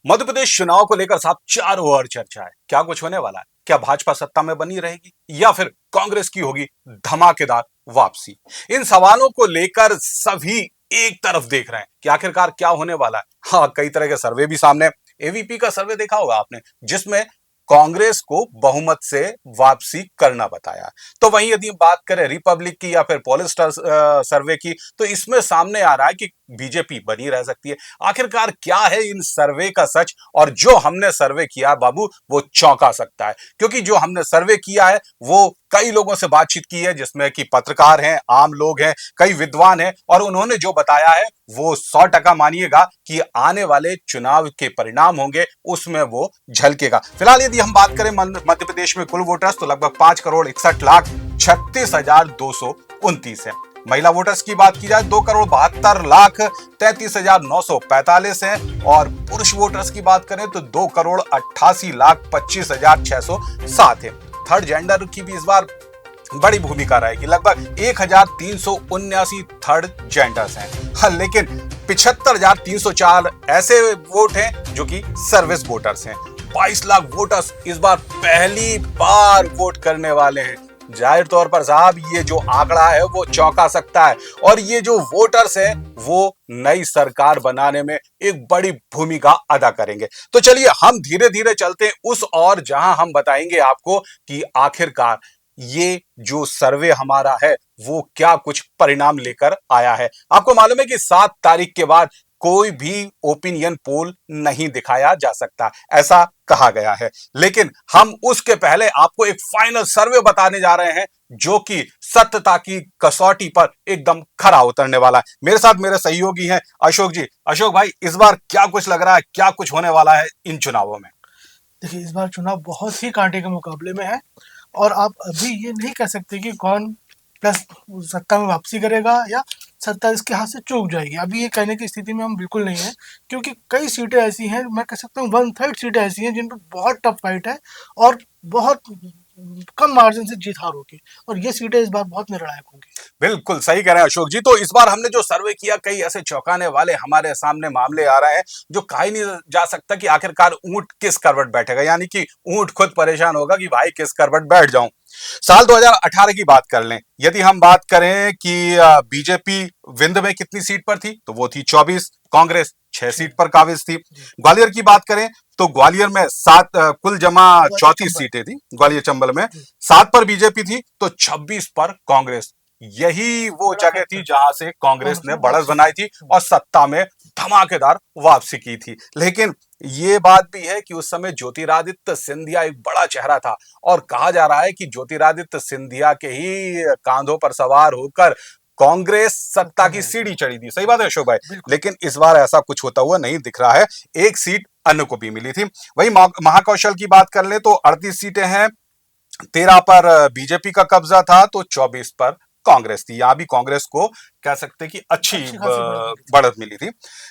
मध्य प्रदेश चुनाव को लेकर साहब चारों ओर चर्चा है। क्या कुछ होने वाला है? क्या भाजपा सत्ता में बनी रहेगी या फिर कांग्रेस की होगी धमाकेदार वापसी? इन सवालों को लेकर सभी एक तरफ देख रहे हैं कि आखिरकार क्या होने वाला है। हाँ, कई तरह के सर्वे भी सामने। एवीपी का सर्वे देखा होगा आपने, जिसमें कांग्रेस को बहुमत से वापसी करना बताया। तो वहीं यदि बात करें रिपब्लिक की या फिर पॉलिस्टर सर्वे की, तो इसमें सामने आ रहा है कि बीजेपी बनी रह सकती है। आखिरकार क्या है इन सर्वे का सच? और जो हमने सर्वे किया बाबू, वो चौंका सकता है, क्योंकि जो हमने सर्वे किया है वो कई लोगों से बातचीत की है, जिसमें कि पत्रकार हैं, आम लोग हैं, कई विद्वान हैं, और उन्होंने जो बताया है वो 100% मानिएगा कि आने वाले चुनाव के परिणाम होंगे उसमें वो झलकेगा। फिलहाल यदि हम बात करें मध्य प्रदेश में कुल वोटर्स, तो लगभग 5,61,36,229 है। महिला वोटर्स की बात की जाए 2,72,33,945 हैं, और पुरुष वोटर्स की बात करें तो 2,88,25,607 है। थर्ड जेंडर की भी इस बार बड़ी भूमिका रहेगी। लगभग 1,379 थर्ड जेंडर्स हैं। हाँ, लेकिन 75,304 ऐसे वोट हैं जो कि सर्विस वोटर्स हैं। 22 लाख वोटर्स इस बार पहली बार वोट करने वाले हैं। जाहिर तौर पर साहब, ये जो आंकड़ा है वो चौंका सकता है, और ये जो वोटर्स हैं वो नई सरकार बनाने में एक बड़ी भूमिका अदा करेंगे। तो चलिए हम धीरे धीरे चलते हैं उस ओर, जहां हम बताएंगे आपको कि आखिरकार ये जो सर्वे हमारा है वो क्या कुछ परिणाम लेकर आया है। आपको मालूम है कि 7 तारीख के बाद कोई भी ओपिनियन पोल नहीं दिखाया जा सकता, ऐसा कहा गया है। लेकिन हम उसके पहले आपको एक फाइनल सर्वे बताने जा रहे हैं, जो कि सत्यता की कसौटी पर एकदम खरा उतरने वाला है। मेरे साथ मेरे सहयोगी हैं अशोक जी। अशोक भाई, इस बार क्या कुछ लग रहा है, क्या कुछ होने वाला है इन चुनावों में? देखिए, इस बार चुनाव बहुत ही कांटे के मुकाबले में है और आप अभी ये नहीं कह सकते कि कौन प्लस सत्ता में वापसी करेगा या सत्ता इसके हाथ से चूक जाएगी। अभी ये कहने की स्थिति में हम बिल्कुल नहीं है, क्योंकि कई सीटें ऐसी हैं, मैं कह सकता हूँ 1/3 सीटें ऐसी हैं जिन पर बहुत टफ फाइट है और बहुत कम मार्जिन से जीत हार होगी, और ये सीटें इस बार बहुत निर्णायक होंगी। बिल्कुल सही कह रहे हैं अशोक जी। तो इस बार हमने जो सर्वे किया, कई ऐसे चौंकाने वाले हमारे सामने मामले आ रहे हैं जो कहा ही नहीं जा सकता कि आखिरकार ऊंट किस करवट बैठेगा, यानी कि ऊंट खुद परेशान होगा कि भाई किस करवट बैठ जाऊं। साल 2018 की बात कर लें, यदि हम बात करें कि बीजेपी विंध्य में कितनी सीट पर थी, तो वो थी 24, कांग्रेस 6 सीट पर काबिज थी। ग्वालियर की बात करें तो ग्वालियर में 7, कुल जमा 34 सीटें थी ग्वालियर चंबल में। 7 पर बीजेपी थी तो 26 पर कांग्रेस। यही वो बड़ा जगह थी फैक्टर जहां से कांग्रेस कांग्रेस ने ने बढ़त वापसी बनाई थी की। और सत्ता में धमाकेदार वापसी की थी। लेकिन ये बात भी है कि उस समय ज्योतिरादित्य सिंधिया एक बड़ा चेहरा था, और कहा जा रहा है कि ज्योतिरादित्य सिंधिया के ही कांधों पर सवार होकर कांग्रेस सत्ता सत्ता में की आई थी। सीढ़ी चढ़ी थी। सही बात है अशोक भाई? बिल्कुल। लेकिन इस बार ऐसा कुछ होता हुआ नहीं दिख रहा है। एक सीट अन्य को भी मिली थी। वही महाकौशल की बात कर ले तो 38 सीटें हैं। 13 पर बीजेपी का कब्जा था तो 24 पर कांग्रेस थी। यहां भी कांग्रेस को कह सकते कि अच्छी अच्छी खासी बढ़त मिली थी। बढ़त मिली थी।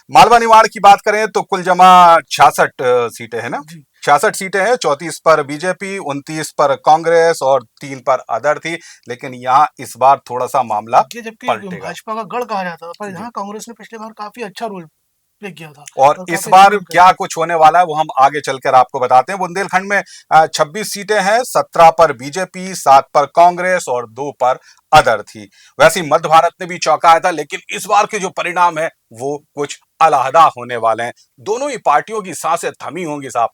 मालवा निमाड़ की बात करें तो कुल जमा 66 सीटें हैं ना। जी। 66 सीटें हैं, 34 पर बीजेपी, 29 पर कांग्रेस और 3 पर अदर थी। लेकिन यहां इस बार थोड़ा सा मामला ये जबकि पलटेगा। भाजपा का गढ़ कहा जाता था, पर जी। यहाँ कांग्रेस ने पिछले बार काफी अच्छा रोल प्ले किया था और और इस काफी अच्छा बार काम क्या करेगा। कुछ होने वाला है वो हम आगे चलकर आपको बताते हैं। बुंदेलखंड में 26 सीटें हैं, 17 पर बीजेपी, 7 पर कांग्रेस और 2 पर अदर थी। वैसे ही मध्य भारत ने भी चौंकाया था, लेकिन इस बार के जो परिणाम है वो कुछ अलहदा होने वाले हैं। दोनों ही पार्टियों की सांसें थमी होंगी साहब।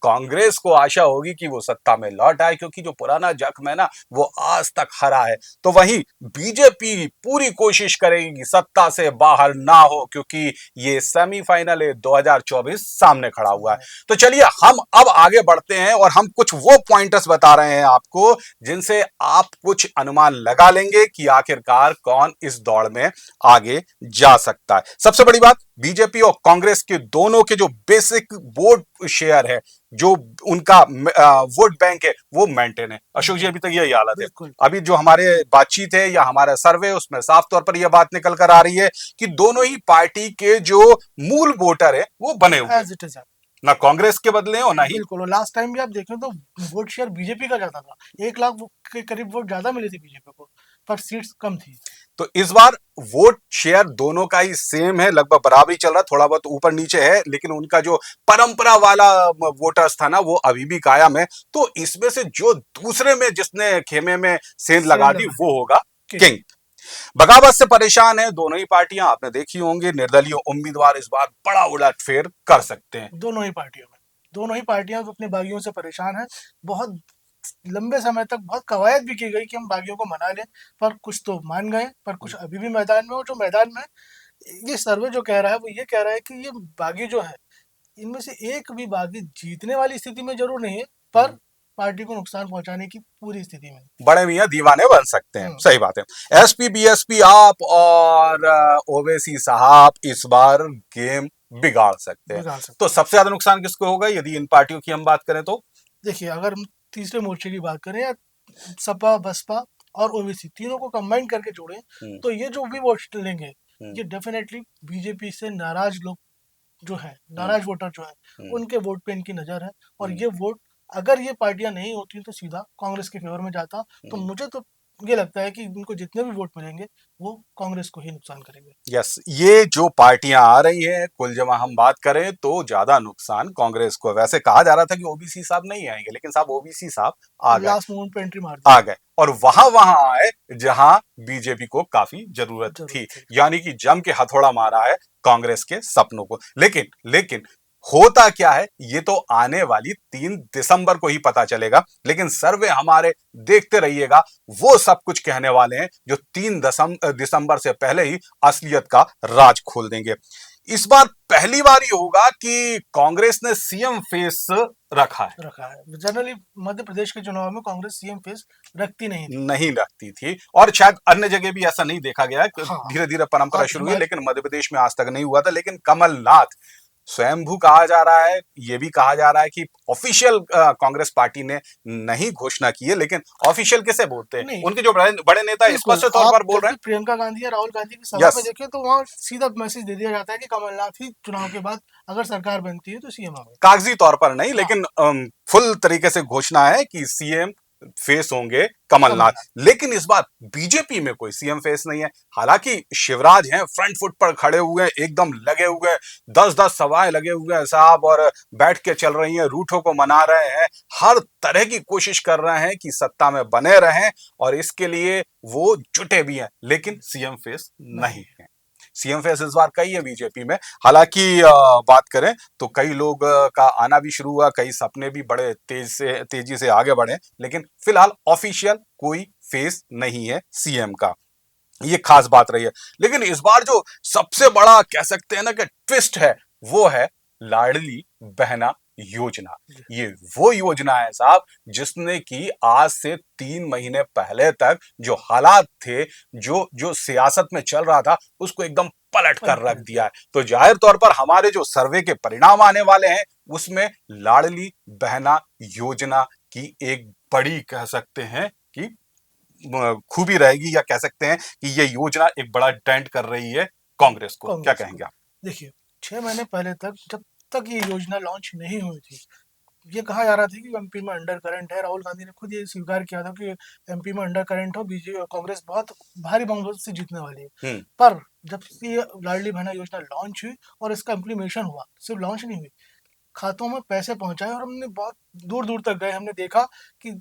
कांग्रेस को आशा होगी कि वो सत्ता में लौट आए, क्योंकि जो पुराना जख्म है ना वो आज तक हरा है। तो वहीं बीजेपी पूरी कोशिश करेगी कि सत्ता से बाहर ना हो, क्योंकि ये सेमीफाइनल 2024 सामने खड़ा हुआ है। तो चलिए हम अब आगे बढ़ते हैं और हम कुछ वो पॉइंटर्स बता रहे हैं आपको, जिनसे आप कुछ अनुमान लगा लेंगे कि आखिरकार कौन इस दौड़ में आगे जा सकता है। सबसे बड़ी बात, बीजेपी और कांग्रेस के दोनों के जो बेसिक वोट शेयर है, जो उनका वोट बैंक है, वो मेंटेन है। अशोक जी, अभी तक यही हालत है। बिल्कुल अभी जो हमारे बातचीत है या हमारा सर्वे, उसमें साफ तौर पर यह बात निकल कर आ रही है कि दोनों ही पार्टी के जो मूल वोटर है वो बने हुए, एज इट इज। ना कांग्रेस के बदले और ना ही। बिल्कुल, और लास्ट टाइम भी आप देखें तो वोट शेयर बीजेपी का ज्यादा था, 1 लाख के करीब वोट ज्यादा मिले थे बीजेपी को। पर सीट्स कम थी। तो इस बार वोट शेयर दोनों का ही सेम है, लगभग बराबरी चल रहा है, थोड़ा बहुत ऊपर नीचे है, लेकिन उनका जो परंपरा वाला वोटर्स था ना वो अभी भी कायम है। तो इसमें से जो दूसरे में जिसने खेमे में सेंध लगा दी वो होगा किंग। बगावत से परेशान है दोनों ही पार्टियां, आपने देखी होंगी। निर्दलीय उम्मीदवार इस बार बड़ा उलटफेर कर सकते हैं। दोनों ही पार्टियां तो अपने बागियों से परेशान है। बहुत लंबे समय तक बहुत कवायद भी की गई कि हम बागियों को मना लें, पर कुछ तो मान गए, पर कुछ अभी भी मैदान में हो। जो मैदान में ये सर्वे जो कह रहा है वो ये कह रहा है कि ये बागी जो है इनमें से एक भी बागी जीतने वाली स्थिति में जरूर नहीं है, पर पार्टी को नुकसान पहुंचाने की पूरी स्थिति में बड़े मियां दीवाने बन सकते हैं। सही बात है। एसपी बीएसपी आप और ओवैसी साहब इस बार गेम बिगाड़ सकते हैं। तो सबसे ज्यादा नुकसान किसको होगा यदि इन पार्टियों की हम बात करें तो? देखिए, अगर हम तीसरे मोर्चे की बात करें या सपा बसपा और ओवैसी तीनों को कंबाइन करके जोड़ें तो ये जो भी वोट लेंगे ये डेफिनेटली बीजेपी से नाराज लोग जो है, नाराज वोटर जो है, उनके वोट पे इनकी नजर है। और ये वोट अगर ये पार्टियां नहीं होती तो सीधा कांग्रेस के फेवर में जाता। तो मुझे तो ये लगता है कि इनको जितने भी वोट मिलेंगे वो कांग्रेस को ही नुकसान करेंगे। यस, ये जो पार्टियां आ रही हैं कुल जमा हम बात करें तो ज्यादा नुकसान कांग्रेस को। वैसे कहा जा रहा था कि ओबीसी साहब नहीं आएंगे, लेकिन साहब ओबीसी साहब आ गए, लास्ट मोमेंट पे एंट्री मार दी, आ गए और वहां आए जहां बीजेपी को काफी जरूरत थी। यानी कि जम के हथौड़ा मारा है कांग्रेस के सपनों को। लेकिन होता क्या है ये तो आने वाली 3 दिसंबर को ही पता चलेगा। लेकिन सर्वे हमारे देखते रहिएगा, वो सब कुछ कहने वाले हैं जो 3 दिसंबर से पहले ही असलियत का राज खोल देंगे। इस बार पहली बार ये होगा कि कांग्रेस ने सीएम फेस रखा है। जनरली मध्य प्रदेश के चुनाव में कांग्रेस सीएम फेस नहीं रखती थी और शायद अन्य जगह भी ऐसा नहीं देखा गया। धीरे धीरे परंपरा शुरू हुई, लेकिन मध्य प्रदेश में आज तक नहीं हुआ था। लेकिन कमलनाथ स्वयंभू कहा जा रहा है, ये भी कहा जा रहा है कि ऑफिशियल कांग्रेस पार्टी ने नहीं घोषणा की है, लेकिन ऑफिशियल किसे बोलते हैं, उनके जो बड़े नेता स्पष्ट तौर पर बोल रहे हैं। प्रियंका गांधी या राहुल गांधी की सभा में देखिए तो वहां सीधा मैसेज दे दिया जाता है कि कमलनाथ ही चुनाव के बाद अगर सरकार बनती है तो सीएम होंगे। कागजी तौर पर नहीं, लेकिन फुल तरीके से घोषणा है कि सीएम फेस होंगे कमलनाथ। लेकिन इस बार बीजेपी में कोई सीएम फेस नहीं है। हालांकि शिवराज हैं, फ्रंट फुट पर खड़े हुए हैं, एकदम लगे हुए हैं, 10-10 सभाएं लगे हुए हैं साहब, और बैठ के चल रही हैं, रूठों को मना रहे हैं, हर तरह की कोशिश कर रहे हैं कि सत्ता में बने रहें, और इसके लिए वो जुटे भी हैं। लेकिन सीएम फेस नहीं है। सीएम फेस इस बार कई है बीजेपी में। हालांकि बात करें तो कई लोग का आना भी शुरू हुआ, कई सपने भी बड़े तेजी से आगे बढ़े, लेकिन फिलहाल ऑफिशियल कोई फेस नहीं है सीएम का। ये खास बात रही है। लेकिन इस बार जो सबसे बड़ा कह सकते हैं ना कि ट्विस्ट है वो है लाडली बहना योजना। ये वो योजना है साहब जिसने कि आज से 3 महीने पहले तक जो हालात थे, जो सियासत में चल रहा था, उसको एकदम पलट कर रख दिया है। तो जाहिर तौर पर हमारे जो सर्वे के परिणाम आने वाले हैं उसमें लाडली बहना योजना की एक बड़ी कह सकते हैं कि खूबी रहेगी, या कह सकते हैं कि ये योजना एक बड़ा डेंट कर रही है कांग्रेस को। क्या कहेंगे आप? देखिए, 6 महीने पहले तक जब तक ये योजना लॉन्च नहीं हुई थी, ये कहा जा रहा था कि एमपी में अंडर करंट है। राहुल गांधी ने खुद ये स्वीकार किया था कि एमपी में अंडर करंट हो, बीजेपी कांग्रेस बहुत भारी बहुमत से जीतने वाली है। पर जब ये लाडली बहना योजना लॉन्च हुई और इसका इम्प्लीमेशन हुआ, सिर्फ लॉन्च नहीं हुई, खातों में पैसे पहुंचाए, और हमने बहुत दूर दूर तक गए, हमने देखा कि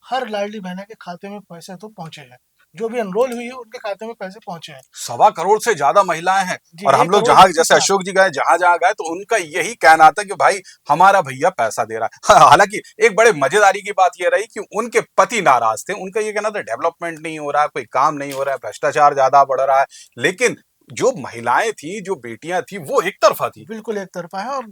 हर लाडली बहना के खाते में पैसे तो पहुंचे हैं, जो भी एनरोल हुई है उनके खाते में पैसे पहुंचे हैं। 1.25 करोड़ से ज्यादा महिलाएं हैं, और हम लोग जहां जैसे अशोक जी गए, जहां गए तो उनका यही कहना था कि भाई हमारा भैया पैसा दे रहा है। हालांकि एक बड़े मजेदारी की बात यह रही कि उनके पति नाराज थे। उनका ये कहना था डेवलपमेंट नहीं हो रहा है, कोई काम नहीं हो रहा है, भ्रष्टाचार ज्यादा बढ़ रहा है। लेकिन जो महिलाएं थी, जो बेटियां थी, वो एक तरफा थी। बिल्कुल एक तरफा है। और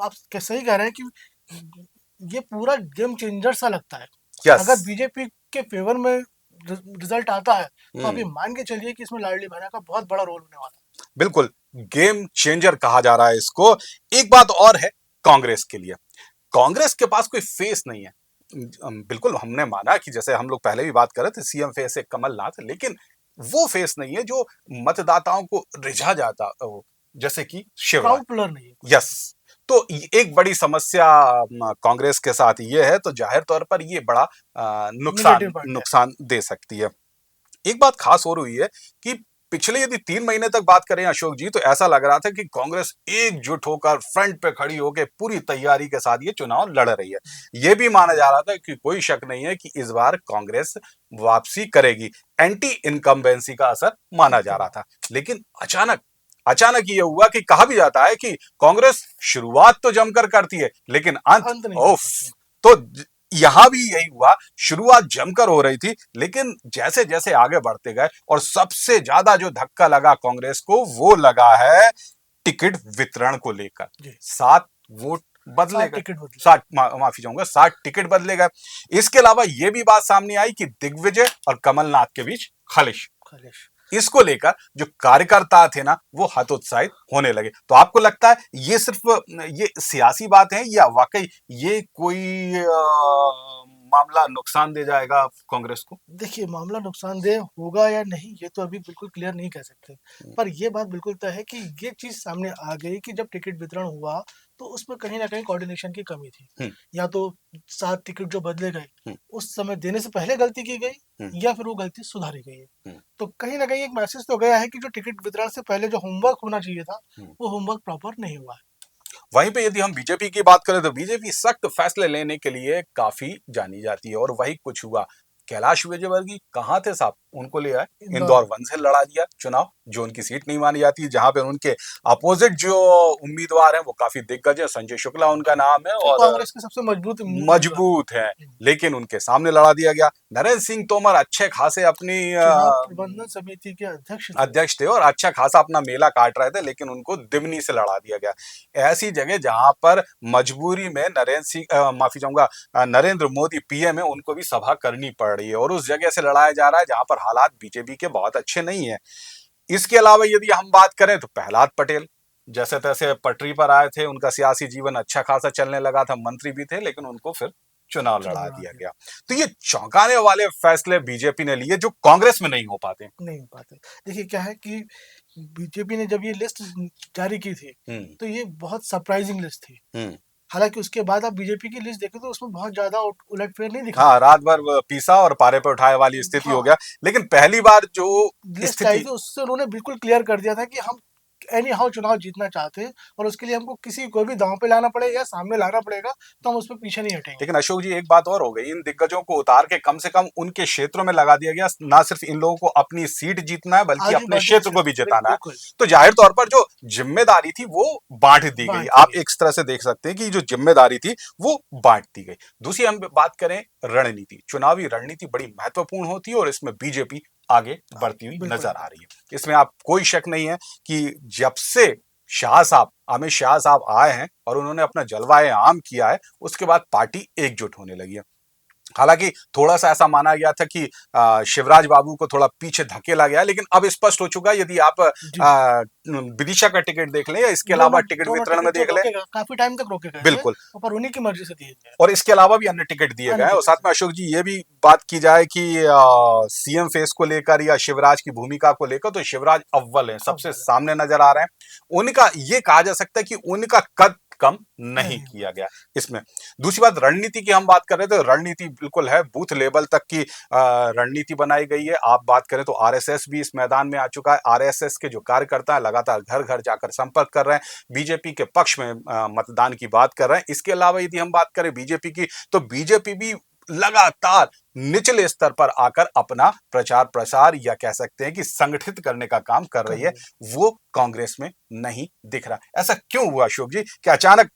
आप सही कह रहे हैं कि ये पूरा गेम चेंजर सा लगता है। अगर बीजेपी के फेवर में रिजल्ट आता है तो आप ये मान के चलिए कि इसमें लाडली बहना का बहुत बड़ा रोल होने वाला है। बिल्कुल गेम चेंजर कहा जा रहा है इसको। एक बात और है कांग्रेस के लिए, कांग्रेस के पास कोई फेस नहीं है। बिल्कुल हमने माना कि जैसे हम लोग पहले भी बात कर रहे थे सीएम फेस है कमलनाथ, लेकिन वो फेस नहीं है जो मतदाताओं को रिझा जाता, जैसे कि शिवराज नहीं है। यस, तो एक बड़ी समस्या कांग्रेस के साथ ये है। तो जाहिर तौर पर ये बड़ा नुकसान दे सकती है। एक बात खास और हुई है कि पिछले यदि 3 महीने तक बात करें अशोक जी, तो ऐसा लग रहा था कि कांग्रेस एकजुट होकर फ्रंट पे खड़ी होकर पूरी तैयारी के साथ ये चुनाव लड़ रही है। ये भी माना जा रहा था कि कोई शक नहीं है कि इस बार कांग्रेस वापसी करेगी। एंटी इनकम्बेंसी का असर माना जा रहा था। लेकिन अचानक अचानक ये हुआ कि कहा भी जाता है कि कांग्रेस शुरुआत तो जमकर करती है लेकिन अंत अंत नहीं कर उफ। पाती। तो यहां भी यही हुआ, शुरुआत जमकर हो रही थी लेकिन जैसे जैसे आगे बढ़ते गए, और सबसे ज्यादा जो धक्का लगा कांग्रेस को वो लगा है टिकट वितरण को लेकर। जी 7 वोट बदले 7 गए, टिकट बदले। 60 माफी चाहूंगा, 60 टिकट बदले गए। इसके अलावा यह भी बात सामने आई कि दिग्विजय और कमलनाथ के बीच खलिश। खलिश। इसको लेकर जो कार्यकर्ता थे ना, वो हतोत्साहित होने लगे। तो आपको लगता है ये सिर्फ ये सियासी बात है या वाकई ये कोई मामला नुकसान दे जाएगा कांग्रेस को? देखिए, मामला नुकसानदेह होगा या नहीं ये तो अभी बिल्कुल क्लियर नहीं कह सकते, पर ये बात बिल्कुल तय है कि ये चीज सामने आ गई कि जब टिकट वितरण हुआ तो उसमें कहीं ना कहीं कोऑर्डिनेशन की कमी थी। या तो 7 टिकट जो बदले गए उस समय देने से पहले गलती की गई या फिर वो गलती सुधारी गई है। तो कहीं ना कहीं एक मैसेज तो गया है कि जो टिकट वितरण से पहले जो होमवर्क होना चाहिए था वो होमवर्क प्रॉपर नहीं हुआ है। वहीं पे यदि हम बीजेपी की बात करें तो बीजेपी सख्त फैसले लेने के लिए काफी जानी जाती है, और वही कुछ हुआ। कैलाश विजयवर्गीय कहाँ थे साहब? उनको ले आए, इंदौर 1 से लड़ा दिया चुनाव, जो उनकी सीट नहीं मानी जाती, जहां पे उनके अपोजिट जो उम्मीदवार हैं वो काफी दिग्गज है। संजय शुक्ला उनका नाम है और कांग्रेस के सबसे मजबूत मजबूत है, लेकिन उनके सामने लड़ा दिया गया। नरेंद्र सिंह तोमर अच्छे खासे अपनी चुनाव प्रबंधन समिति के अध्यक्ष थे और अच्छा खासा अपना मेला काट रहे थे, लेकिन उनको दिमनी से लड़ा दिया गया। ऐसी जगह जहां पर मजबूरी में नरेंद्र मोदी पीएम है, उनको भी सभा करनी पड़ रही है, और उस जगह से लड़ाया जा रहा है जहां पर हालात बीजेपी के बहुत अच्छे नहीं है। इसके अलावा यदि हम बात करें तो प्रहलाद पटेल जैसे तैसे पटरी पर आए थे, उनका सियासी जीवन अच्छा खासा चलने लगा था, मंत्री भी थे, लेकिन उनको फिर चुनाव लड़ा दिया गया। तो ये चौंकाने वाले फैसले बीजेपी ने लिए जो कांग्रेस में नहीं हो पाते। देखिए क्या है कि बीजेपी ने जब ये लिस्ट जारी की थी तो ये बहुत सरप्राइजिंग लिस्ट थी। हालांकि उसके बाद आप बीजेपी की लिस्ट देखें तो उसमें बहुत ज्यादा उलटफेर नहीं दिखा। हाँ, रात भर पीसा और पारे पे उठाए वाली स्थिति हो गया। लेकिन पहली बार जो लिस्ट आई थी उससे उन्होंने बिल्कुल क्लियर कर दिया था कि हम एनी हाउ चुनाव जीतना चाहते हैं और उसके लिए हमको किसी को भी दांव पे लाना पड़ेगा या सामने लाना पड़ेगा, तो हम उस पर पीछे नहीं हटेंगे। लेकिन अशोक जी एक बात और हो गई, इन दिग्गजों को उतार के कम से कम उनके क्षेत्रों में लगा दिया गया। ना सिर्फ इन लोगों को अपनी सीट जीतना है बल्कि अपने क्षेत्र को भी जिताना है। तो जाहिर तौर पर जो जिम्मेदारी थी वो बांट दी गई। आप एक तरह से देख सकते हैं कि जो जिम्मेदारी थी वो बांट दी गई। दूसरी हम बात करें रणनीति, चुनावी रणनीति बड़ी महत्वपूर्ण होती है और इसमें बीजेपी आगे बढ़ती हुई नजर आ रही है। इसमें आप कोई शक नहीं है कि जब से अमित शाह साहब आए हैं और उन्होंने अपना जलवाए आम किया है, उसके बाद पार्टी एकजुट होने लगी है। हालांकि थोड़ा सा ऐसा माना गया था कि शिवराज बाबू को थोड़ा पीछे धकेला गया, लेकिन अब स्पष्ट हो चुका है। यदि आप विदिशा का टिकट देख लें या इसके अलावा टिकट वितरण में देख लें, काफी टाइम तक रोके गए बिल्कुल, पर उन्हीं की मर्जी से दिए गए, और इसके अलावा भी अन्य टिकट दिए गए। और साथ में अशोक जी ये भी बात की जाए कि सीएम फेस को लेकर या शिवराज की भूमिका को लेकर, तो शिवराज अव्वल है, सबसे सामने नजर आ रहे हैं। उनका ये कहा जा सकता है कि उनका कद कम नहीं किया गया इसमें। दूसरी बात, रणनीति की हम बात कर रहे थे, रणनीति बिल्कुल है, बूथ लेवल तक की रणनीति बनाई गई है। आप बात करें तो आरएसएस भी इस मैदान में आ चुका है। आरएसएस के जो कार्यकर्ता है लगातार घर घर जाकर संपर्क कर रहे हैं, बीजेपी के पक्ष में मतदान की बात कर रहे हैं। इसके अलावा यदि हम बात करें बीजेपी की, तो बीजेपी भी लगातार निचले स्तर पर आकर अपना प्रचार प्रसार या कह सकते हैं कि संगठित करने का काम कर रही है, वो कांग्रेस में नहीं दिख रहा। ऐसा क्यों हुआ अशोक जी कि अचानक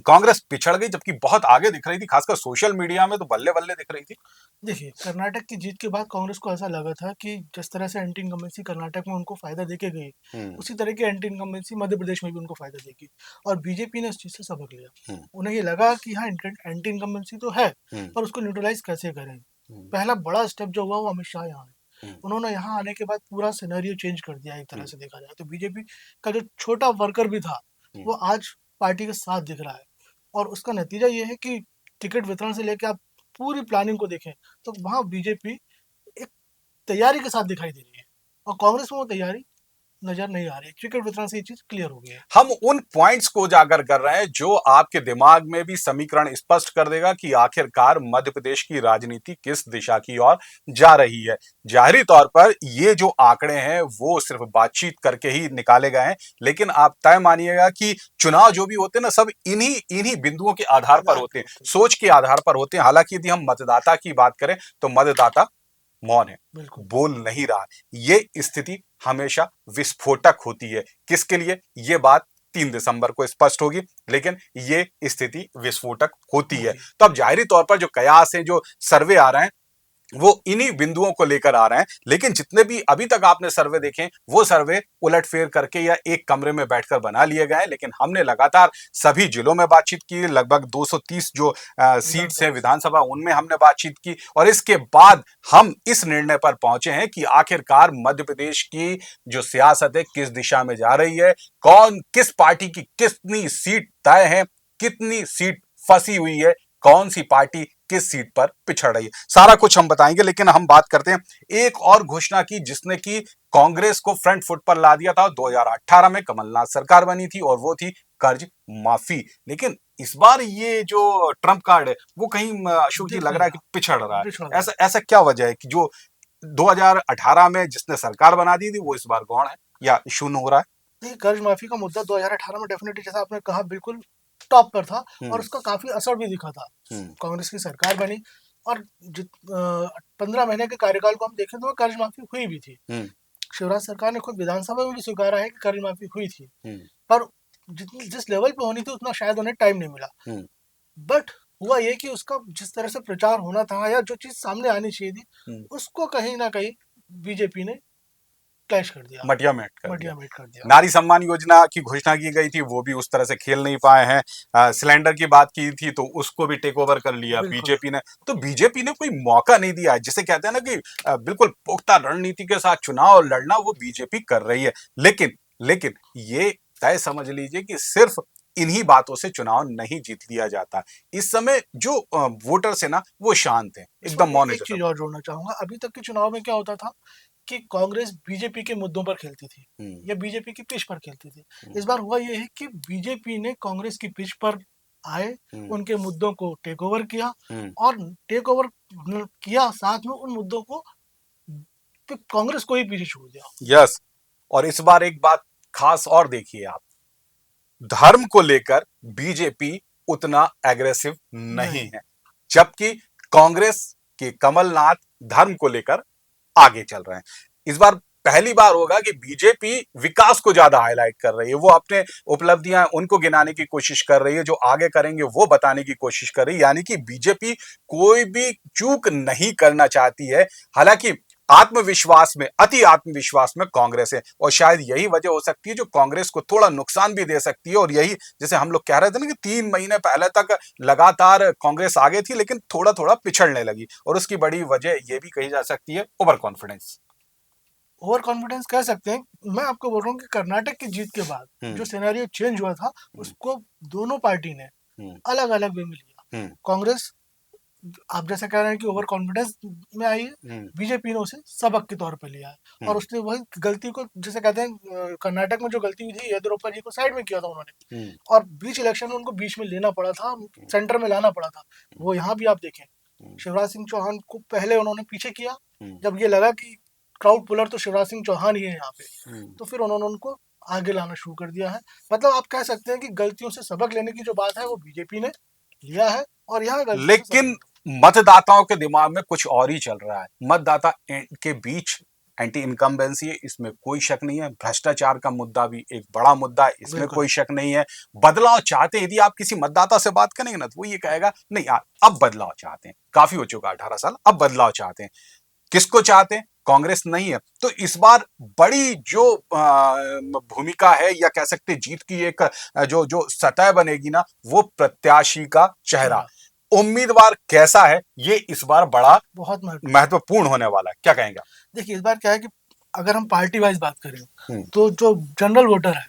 कांग्रेस पिछड़ गई, जबकि बहुत आगे दिख रही थी, खासकर सोशल मीडिया में तो बल्ले बल्ले दिख रही थी? देखिए, कर्नाटक की जीत के बाद कांग्रेस को ऐसा लगा था कि जिस तरह से एंटी इनकम्बेंसी कर्नाटक में उनको फायदा देके गई, उसी तरह की एंटी इनकम्बेंसी मध्य प्रदेश में भी उनको फायदा देगी, और बीजेपी ने इस चीज से सबक लिया। उन्हें ये लगा कि हाँ, एंटी इनकम्बेंसी तो है पर उसको न्यूट्रलाइज कैसे करें। पहला बड़ा स्टेप जो हुआ वो अमित शाह यहाँ आए। उन्होंने यहाँ आने के बाद पूरा सिनेरियो चेंज कर दिया। एक तरह से देखा जाए तो बीजेपी का जो छोटा वर्कर भी था वो आज पार्टी के साथ दिख रहा है, और उसका नतीजा ये है कि टिकट वितरण से लेकर आप पूरी प्लानिंग को देखें तो वहां बीजेपी एक तैयारी के साथ दिखाई दे रही है, और कांग्रेस में वो तैयारी नजर नहीं आ रही। क्रिकेट वितरण से ये चीज क्लियर हो गई है। हम उन पॉइंट्स को उजागर कर रहे हैं जो आपके दिमाग में भी समीकरण स्पष्ट कर देगा कि आखिरकार मध्य प्रदेश की राजनीति किस दिशा की ओर जा रही है। जाहिरी तौर पर ये जो आंकड़े हैं वो सिर्फ बातचीत करके ही निकाले गए हैं, लेकिन आप तय मानिएगा कि चुनाव जो भी होते हैं ना, सब इन्हीं इन्हीं बिंदुओं के आधार पर होते हैं, सोच के आधार पर होते हैं। हालांकि यदि हम मतदाता की बात करें तो मतदाता मौन है, बिल्कुल बोल नहीं रहा। ये स्थिति हमेशा विस्फोटक होती है। किसके लिए? ये बात 3 दिसंबर को स्पष्ट होगी, लेकिन ये स्थिति विस्फोटक होती है। तो अब जाहिरी तौर पर जो कयास है, जो सर्वे आ रहे हैं, वो इन्हीं बिंदुओं को लेकर आ रहे हैं। लेकिन जितने भी अभी तक आपने सर्वे देखे, वो सर्वे उलटफेर करके या एक कमरे में बैठकर बना लिए गए। लेकिन हमने लगातार सभी जिलों में बातचीत की, लगभग 230 जो सीट्स हैं विधानसभा, उनमें हमने बातचीत की, और इसके बाद हम इस निर्णय पर पहुंचे हैं कि आखिरकार मध्य प्रदेश की जो सियासत है किस दिशा में जा रही है, कौन किस पार्टी की कितनी सीट तय है, कितनी सीट फंसी हुई है, कौन सी पार्टी किस सीट पर पिछड़ रही है, सारा कुछ हम बताएंगे। लेकिन हम बात करते हैं एक और घोषणा की जिसने की कांग्रेस को फ्रंट फुट पर ला दिया था। 2018 में कमलनाथ सरकार बनी थी और वो थी कर्ज माफी। लेकिन इस बार ये जो ट्रम्प कार्ड है वो कहीं अशोक जी लग रहा है कि पिछड़ रहा है। ऐसा ऐसा क्या वजह है कि जो 2018 में जिसने सरकार बना दी थी वो इस बार गौण है या शून्य हो रहा है? नहीं, कर्ज माफी का मुद्दा 2018 में डेफिनेटली, जैसा आपने कहा, बिल्कुल टॉप पर था और उसका काफी असर भी दिखा था। कांग्रेस की सरकार बनी और 15 महीने के कार्यकाल को हम देखें तो कर्ज माफी हुई भी थी। शिवराज सरकार ने खुद विधानसभा में भी स्वीकारा है कि कर्ज माफी हुई थी, पर जिस लेवल पे होनी थी उतना शायद उन्हें टाइम नहीं मिला। बट हुआ ये कि उसका जिस तरह से प्रचार होना था या जो चीज सामने आनी चाहिए थी, उसको कहीं ना कहीं बीजेपी ने क्लैश कर दिया, मटिया मेट कर दिया। नारी सम्मान योजना की घोषणा की गई थी, वो भी उस तरह से खेल नहीं पाए हैं। सिलेंडर की बात की थी तो उसको भी टेक ओवर कर लिया बीजेपी ने। तो बीजेपी ने कोई मौका नहीं दिया है, जिसे कहते हैं ना कि बिल्कुल पुख्ता रणनीति के साथ चुनाव लड़ना वो बीजेपी कर रही है। लेकिन ये तय समझ लीजिए कि सिर्फ इन्हीं बातों से चुनाव नहीं जीत लिया जाता। इस समय जो वोटर्स है ना वो शांत है, एकदम मौन है। एक चीज और जोड़ना चाहूंगा, अभी तक के चुनाव में क्या होता था कि कांग्रेस बीजेपी के मुद्दों पर खेलती थी या बीजेपी की पिच पर खेलती थी। इस बार हुआ यह है कि बीजेपी ने कांग्रेस की पिच पर आए, उनके मुद्दों को टेक ओवर किया और टेक ओवर किया, साथ में उन मुद्दों को कांग्रेस को ही पीछे छोड़ दिया। यस, और इस बार एक बात खास और देखिए आप, धर्म को लेकर बीजेपी उतना एग्रेसिव नहीं है, जबकि कांग्रेस के कमलनाथ धर्म को लेकर आगे चल रहे हैं। इस बार पहली बार होगा कि बीजेपी विकास को ज्यादा हाईलाइट कर रही है, वो अपने उपलब्धियां उनको गिनाने की कोशिश कर रही है, जो आगे करेंगे वो बताने की कोशिश कर रही है। यानी कि बीजेपी कोई भी चूक नहीं करना चाहती है। हालांकि आत्मविश्वास में, अति आत्मविश्वास में कांग्रेस है, और शायद यही वजह हो सकती है जो कांग्रेस को थोड़ा नुकसान भी दे सकती है। और यही जैसे हम लोग कह रहे थे ना कि 3 महीने पहले तक लगातार कांग्रेस आगे थी लेकिन थोड़ा थोड़ा पिछड़ने लगी, और उसकी बड़ी वजह यह भी कही जा सकती है ओवर कॉन्फिडेंस। ओवर कॉन्फिडेंस कह सकते हैं। मैं आपको बोल रहा हूँ कि कर्नाटक की जीत के बाद जो सिनेरियो चेंज हुआ था उसको दोनों पार्टी ने अलग अलग वे में लिया। कांग्रेस, आप जैसे कह रहे हैं कि ओवर कॉन्फिडेंस में आई है, बीजेपी ने उसे सबक के तौर पर लिया है और उसने वही गलती को, जैसे कहते हैं कर्नाटक में जो गलती हुई थी येदियुरप्पा जी को साइड में किया था उन्होंने, और बीच इलेक्शन में उनको बीच में लेना पड़ा था, सेंटर में लाना पड़ा था। वो यहाँ भी आप देखें, शिवराज सिंह चौहान को पहले उन्होंने पीछे किया, जब ये लगा कि क्राउड पुलर तो शिवराज सिंह चौहान ही है यहाँ पे, तो फिर उन्होंने उनको आगे लाना शुरू कर दिया है। मतलब आप कह सकते हैं कि गलतियों से सबक लेने की जो बात है वो बीजेपी ने लिया है और यहाँ लेकिन मतदाताओं के दिमाग में कुछ और ही चल रहा है। मतदाता के बीच एंटी इनकम्बेंसी है, इसमें कोई शक नहीं है। भ्रष्टाचार का मुद्दा भी एक बड़ा मुद्दा है, इसमें कोई शक नहीं है। बदलाव चाहते हैं, यदि आप किसी मतदाता से बात करेंगे ना तो वो ये कहेगा नहीं यार अब बदलाव चाहते हैं, काफी हो चुका 18 साल, अब बदलाव चाहते हैं। किसको चाहते हैं? कांग्रेस नहीं है। तो इस बार बड़ी जो भूमिका है या कह सकते जीत की एक जो सतह बनेगी ना, वो प्रत्याशी का चेहरा, उम्मीदवार कैसा है, ये इस बार बड़ा बहुत महत्वपूर्ण होने वाला है। क्या कहेंगे? देखिए, इस बार क्या है कि अगर हम पार्टी वाइज बात करें तो जो जनरल वोटर है,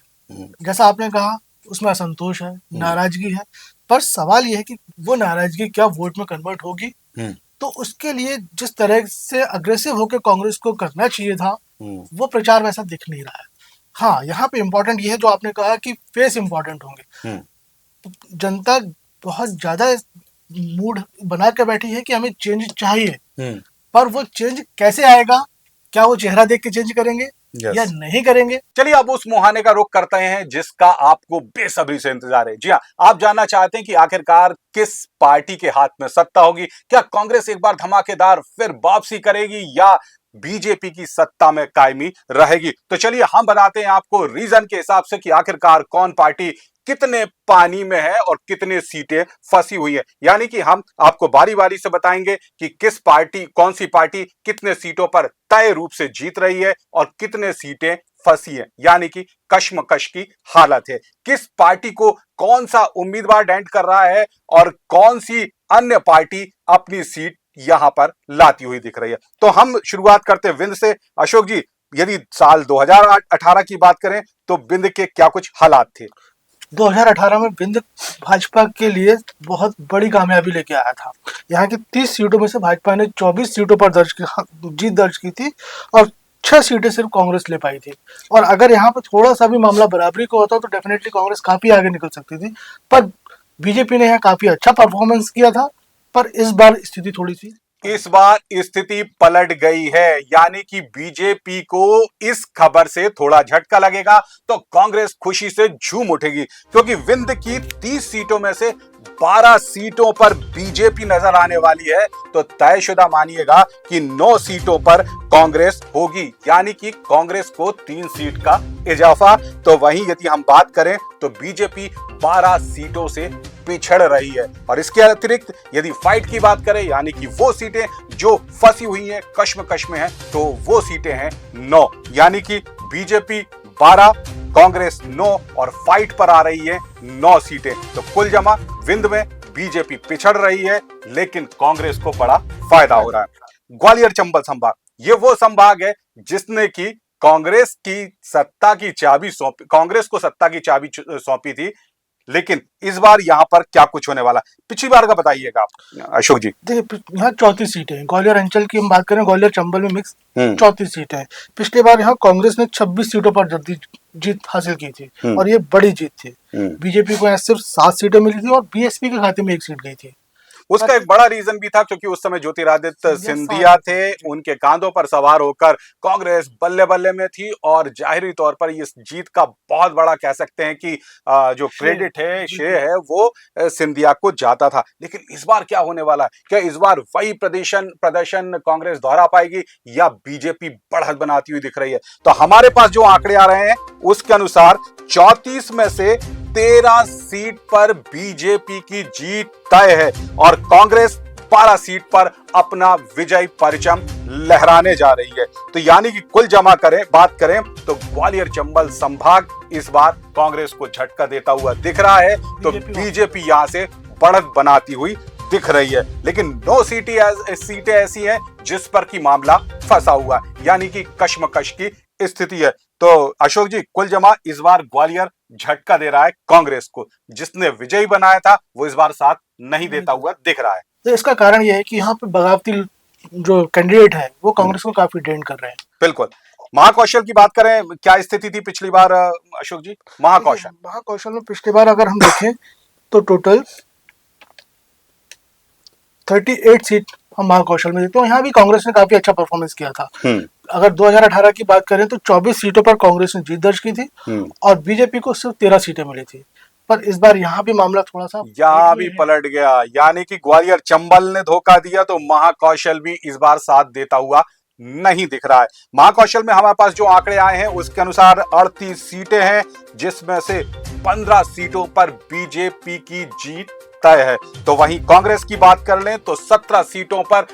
जैसा आपने कहा, उसमें असंतोष है, नाराजगी है, पर सवाल यह है कि वो नाराजगी क्या वोट में कन्वर्ट होगी। तो उसके लिए जिस तरह से अग्रेसिव होकर कांग्रेस को करना चाहिए था, वो प्रचार वैसा दिख नहीं रहा है। हाँ, यहाँ पे इम्पोर्टेंट ये है जो आपने कहा कि फेस इम्पोर्टेंट होंगे। हम्म। तो जनता बहुत ज्यादा मूड बना के बैठी है कि हमें चेंज चाहिए, हम्म। पर वो चेंज कैसे आएगा? क्या वो चेहरा देख के चेंज करेंगे या यस। नहीं करेंगे? चलिए अब उस मुहाने का रुख करते हैं जिसका आपको बेसब्री से इंतजार है। जी हाँ, आप जानना चाहते हैं कि आखिरकार किस पार्टी के हाथ में सत्ता होगी। क्या कांग्रेस एक बार धमाकेदार फिर वापसी करेगी या बीजेपी की सत्ता में कायमी रहेगी? तो चलिए हम बताते हैं आपको रीजन के हिसाब से कि आखिरकार कौन पार्टी कितने पानी में है और कितने सीटें फंसी हुई है। यानी कि हम आपको बारी बारी से बताएंगे कि किस पार्टी, कौन सी पार्टी कितने सीटों पर तय रूप से जीत रही है और कितने सीटें फंसी है, यानी कि कश्मकश की हालत है। किस पार्टी को कौन सा उम्मीदवार डेंट कर रहा है और कौन सी अन्य पार्टी अपनी सीट यहां पर लाती हुई दिख रही है। तो हम शुरुआत करते हैं विंध्य से। अशोक जी, यदि साल 2018 की बात करें तो विंध्य के क्या कुछ हालात थे? 2018 में विंध्य भाजपा के लिए बहुत बड़ी कामयाबी लेके आया था। यहाँ की 30 सीटों में से भाजपा ने 24 सीटों पर जीत दर्ज की थी और 6 सीटें सिर्फ कांग्रेस ले पाई थी। और अगर यहाँ पर थोड़ा सा भी मामला बराबरी का होता तो डेफिनेटली कांग्रेस काफी आगे निकल सकती थी, पर बीजेपी ने यहाँ काफी अच्छा परफॉर्मेंस किया था। पर इस बार स्थिति थोड़ी सी, इस बार स्थिति पलट गई है, यानी कि बीजेपी को इस खबर से थोड़ा झटका लगेगा तो कांग्रेस खुशी से झूम उठेगी, क्योंकि विंध्य की 30 सीटों में से 12 सीटों पर बीजेपी नजर आने वाली है। तो तयशुदा मानिएगा कि 9 सीटों पर कांग्रेस होगी, यानी कि कांग्रेस को 3 सीट का इजाफा। तो वहीं यदि हम बात करें तो बीजेपी 12 सीटों से पिछड़ रही है। और इसके अतिरिक्त यदि फाइट की बात करें, यानी कि वो सीटें जो फंसी हुई हैं, कश्मकश में हैं, तो वो सीटें हैं 9, यानी कि बीजेपी 12, कांग्रेस 9 और फाइट पर आ रही है 9 सीटें। तो कुल जमा विंध्य में बीजेपी पिछड़ रही है, लेकिन कांग्रेस को बड़ा फायदा हो रहा है। ग्वालियर चंबल संभाग, ये वो संभाग है जिसने की कांग्रेस को सत्ता की चाबी सौंपी थी। लेकिन इस बार यहां पर क्या कुछ होने वाला, पिछली बार का बताइएगा आप अशोक जी। देखिए यहाँ 34 सीटें हैं। ग्वालियर अंचल की हम बात करें, ग्वालियर चंबल में मिक्स 34 सीटें हैं। पिछले बार यहाँ कांग्रेस ने 26 सीटों पर जल्दी जीत हासिल की थी और ये बड़ी जीत थी। बीजेपी को यहाँ सिर्फ 7 सीटें मिली थी और बीएसपी के खाते में 1 सीट गई थी। उसका एक बड़ा रीजन भी था क्योंकि उस समय ज्योतिरादित्य सिंधिया थे, उनके कांधों पर सवार होकर कांग्रेस बल्ले बल्ले में थी और जाहिरी तौर पर इस जीत का बहुत बड़ा कह सकते हैं कि जो क्रेडिट है, श्रेय है, वो सिंधिया को जाता था। लेकिन इस बार क्या होने वाला है? क्या इस बार वही प्रदर्शन कांग्रेस दोहरा पाएगी या बीजेपी बढ़त बनाती हुई दिख रही है? तो हमारे पास जो आंकड़े आ रहे हैं उसके अनुसार 34 में से 13 सीट पर बीजेपी की जीत तय है और कांग्रेस 12 सीट पर अपना विजय परचम लहराने जा रही है। तो यानी कि कुल जमा बात करें तो ग्वालियर चंबल संभाग इस बार कांग्रेस को झटका देता हुआ दिख रहा है। तो बीजेपी यहां से बढ़त बनाती हुई दिख रही है। लेकिन 9 सीटें ऐसी हैं जिस पर की मामला फंसा हुआ है, यानी कि कश्मकश की स्थिति है। तो अशोक जी, कुल जमा इस बार ग्वालियर झटका दे रहा है कांग्रेस को। जिसने विजयी बनाया था वो इस बार साथ नहीं देता हुआ दिख रहा है। तो इसका कारण यह है कि यहाँ पे बगावती जो कैंडिडेट है वो कांग्रेस को काफी डेंट कर रहे हैं। बिल्कुल। महाकौशल की बात करें, क्या स्थिति थी पिछली बार अशोक जी? महाकौशल में पिछली बार अगर हम देखें तो टोटल 38 सीट हम महाकौशल में देखते हैं। यहाँ भी कांग्रेस ने काफी अच्छा परफॉर्मेंस किया था। अगर 2018 की बात करें तो 24 सीटों पर कांग्रेस ने जीत दर्ज की थी और बीजेपी को सिर्फ 13 सीटें मिली थी। पर इस बार यहाँ भी मामला थोड़ा सा यहाँ भी पलट गया, यानी कि ग्वालियर चंबल ने धोखा दिया तो महाकौशल भी इस बार साथ देता हुआ नहीं दिख रहा है। महाकौशल में हमारे पास जो आंकड़े आए हैं उसके अनुसार 38 सीटें हैं जिसमें से 15 सीटों पर बीजेपी की जीत तय है। तो वहीं कांग्रेस की बात कर लें तो 17 सीटों पर